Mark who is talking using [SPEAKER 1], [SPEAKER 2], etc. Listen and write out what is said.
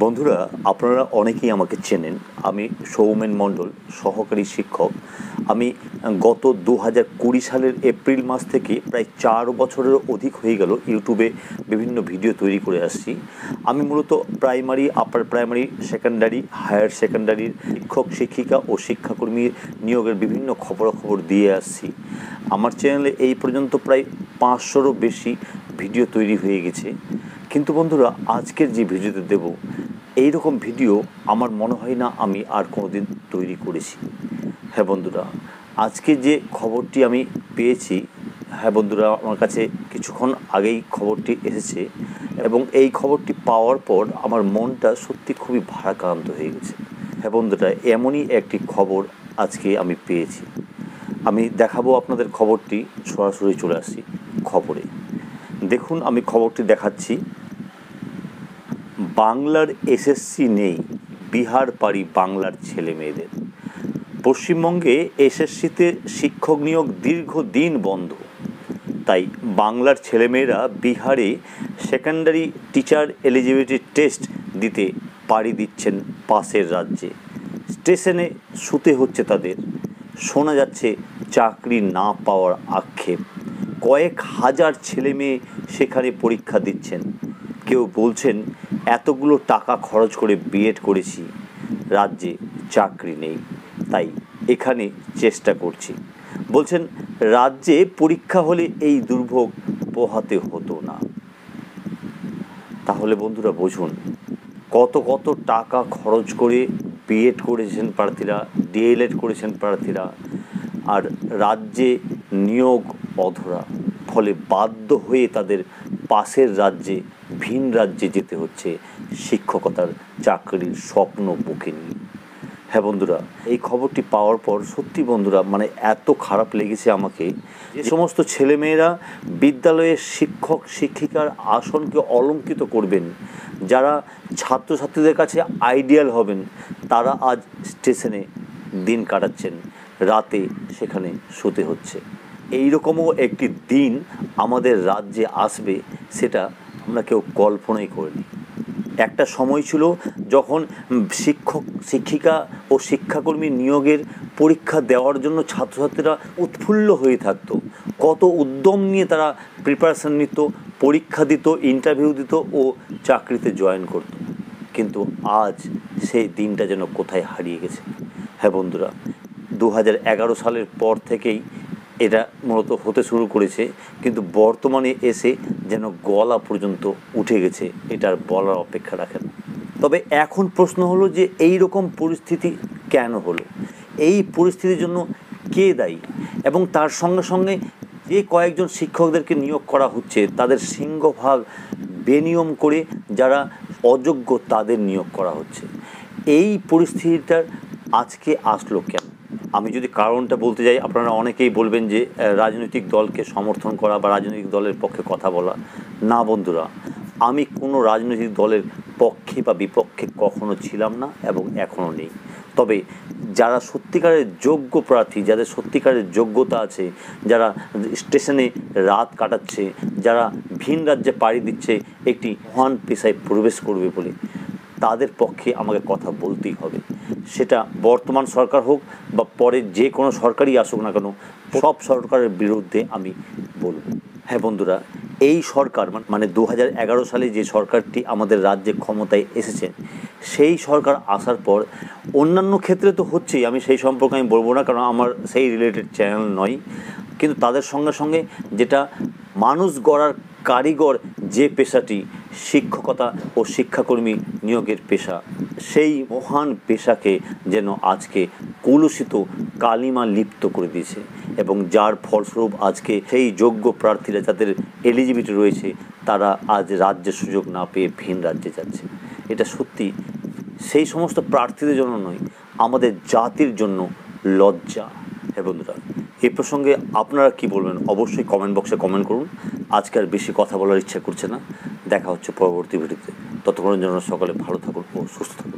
[SPEAKER 1] বন্ধুরা, আপনারা অনেকেই আমাকে চেনেন। আমি সৌমেন মণ্ডল, সহকারী শিক্ষক। আমি গত 2020 সালের এপ্রিল মাস থেকে প্রায় 4 বছরেরও অধিক হয়ে গেল ইউটিউবে বিভিন্ন ভিডিও তৈরি করে আসছি। আমি মূলত primary, upper primary, secondary, higher সেকেন্ডারির শিক্ষক, শিক্ষিকা ও শিক্ষাকর্মীর নিয়োগের বিভিন্ন খবরাখবর দিয়ে আসছি। আমার চ্যানেলে এই পর্যন্ত প্রায় 500রও বেশি ভিডিও তৈরি হয়ে গেছে। কিন্তু বন্ধুরা, আজকের যে ভিডিওতে দেব, এই রকম ভিডিও আমার মনে হয় না আমি আর কোনো দিন তৈরি করেছি। হ্যাঁ বন্ধুরা, আজকে যে খবরটি আমি পেয়েছি, হ্যাঁ বন্ধুরা, আমার কাছে কিছুক্ষণ আগেই খবরটি এসেছে এবং এই খবরটি পাওয়ার পর আমার মনটা সত্যি খুবই ভারাক্রান্ত হয়ে গেছে। হ্যাঁ বন্ধুরা, এমনই একটি খবর আজকে আমি পেয়েছি। আমি দেখাবো আপনাদের খবরটি, সরাসরি চলে আসছি খবরে। দেখুন, আমি খবরটি দেখাচ্ছি। বাংলার এসএসসি নেই, বিহার পাড়ি বাংলার ছেলে মেয়েদের। পশ্চিমবঙ্গে এসএসসিতে শিক্ষক নিয়োগ দীর্ঘদিন বন্ধ, তাই বাংলার ছেলেমেয়েরা বিহারে সেকেন্ডারি টিচার এলিজিবিলিটি টেস্ট দিতে পাড়ি দিচ্ছেন পাশের রাজ্যে। স্টেশনে শুতে হচ্ছে তাদের। শোনা যাচ্ছে চাকরি না পাওয়ার আক্ষেপ। কয়েক হাজার ছেলে মেয়ে সেখানে পরীক্ষা দিচ্ছেন। কেউ বলছেন, এতগুলো টাকা খরচ করে বিএড করেছি, রাজ্যে চাকরি নেই, তাই এখানে চেষ্টা করছি। বলছেন, রাজ্যে পরীক্ষা হলে এই দুর্ভোগ পোহাতে হতো না। তাহলে বন্ধুরা বুঝুন, কত কত টাকা খরচ করে বিএড করেছেন প্রার্থীরা, ডিএলএড করেছেন প্রার্থীরা, আর রাজ্যে নিয়োগ অধরা। ফলে বাধ্য হয়ে তাদের পাশের রাজ্যে, ভিন রাজ্যে যেতে হচ্ছে শিক্ষকতার চাকরির স্বপ্ন বুকে নিয়ে। হ্যাঁ বন্ধুরা, এই খবরটি পাওয়ার পর সত্যি বন্ধুরা, এত খারাপ লেগেছে আমাকে। যে সমস্ত ছেলেমেয়েরা বিদ্যালয়ের শিক্ষক শিক্ষিকার আসনকে অলঙ্কিত করবেন, যারা ছাত্রছাত্রীদের কাছে আইডিয়াল হবেন, তারা আজ স্টেশনে দিন কাটাচ্ছেন, রাতে সেখানে শুতে হচ্ছে। এই রকমও একটি দিন আমাদের রাজ্যে আসবে, সেটা আমরা কেউ কল্পনাই করিনি। একটা সময় ছিল যখন শিক্ষক শিক্ষিকা ও শিক্ষাকর্মী নিয়োগের পরীক্ষা দেওয়ার জন্য ছাত্রছাত্রীরা উৎফুল্ল হয়ে থাকতো, কত উদ্যম নিয়ে তারা প্রিপারেশান নিত, পরীক্ষা দিত, ইন্টারভিউ দিত ও চাকরিতে জয়েন করত। কিন্তু আজ সেই দিনটা যেন কোথায় হারিয়ে গেছে। হ্যাঁ বন্ধুরা, 2011 সালের পর থেকেই এটা মূলত হতে শুরু করেছে, কিন্তু বর্তমানে এসে যেন গলা পর্যন্ত উঠে গেছে, এটার বলার অপেক্ষা রাখে না। তবে এখন প্রশ্ন হলো যে এই রকম পরিস্থিতি কেন হলো, এই পরিস্থিতির জন্য কে দায়ী, এবং তার সঙ্গে সঙ্গে যে কয়েকজন শিক্ষকদেরকে নিয়োগ করা হচ্ছে তাদের সিংহভাগ বেনিয়ম করে যারা অযোগ্য তাদের নিয়োগ করা হচ্ছে। এই পরিস্থিতিটার আজকে আসলো কেন? আমি যদি কারণটা বলতে যাই, আপনারা অনেকেই বলবেন যে রাজনৈতিক দলকে সমর্থন করা বা রাজনৈতিক দলের পক্ষে কথা বলা। না বন্ধুরা, আমি কোনো রাজনৈতিক দলের পক্ষে বা বিপক্ষে কখনো ছিলাম না এবং এখনও নেই। তবে যারা সত্যিকারের যোগ্য প্রার্থী, যাদের সত্যিকারের যোগ্যতা আছে, যারা স্টেশনে রাত কাটাচ্ছে, যারা ভিন রাজ্যে পাড়ি দিচ্ছে একটি মহান পেশায় প্রবেশ করবে বলে, তাদের পক্ষে আমাকে কথা বলতেই হবে। সেটা বর্তমান সরকার হোক বা পরে যে কোনো সরকারই আসুক না কেন, সব সরকারের বিরুদ্ধে আমি বলব। হ্যাঁ বন্ধুরা, এই সরকার 2011 সালে যে সরকারটি আমাদের রাজ্যে ক্ষমতায় এসেছে, সেই সরকার আসার পর অন্যান্য ক্ষেত্রে তো হচ্ছেই, আমি সেই সম্পর্কে আমি বলবো না, কারণ আমার সেই রিলেটেড চ্যানেল নয়। কিন্তু তাদের সঙ্গে সঙ্গে যেটা মানুষ গড়ার কারিগর যে পেশাটি শিক্ষকতা ও শিক্ষাকর্মী নিয়োগের পেশা, সেই মহান পেশাকে যেন আজকে কলুষিত কালিমা লিপ্ত করে দিয়েছে, এবং যার ফলস্বরূপ আজকে সেই যোগ্য প্রার্থীরা যাদের এলিজিবিলিটি রয়েছে তারা আজ রাজ্যে সুযোগ না পেয়ে ভিন রাজ্যে যাচ্ছে। এটা সত্যি সেই সমস্ত প্রার্থীদের জন্য নয়, আমাদের জাতির জন্য লজ্জা। হ্যাঁ বন্ধুরা, এই প্রসঙ্গে আপনারা কি বলবেন অবশ্যই কমেন্ট বক্সে কমেন্ট করুন। আজকে আর বেশি কথা বলার ইচ্ছা করছে না। দেখা হচ্ছে পরবর্তী ভিডিওতে। ততক্ষণের জন্য সকলে ভালো থাকুন ও সুস্থ থাকুন।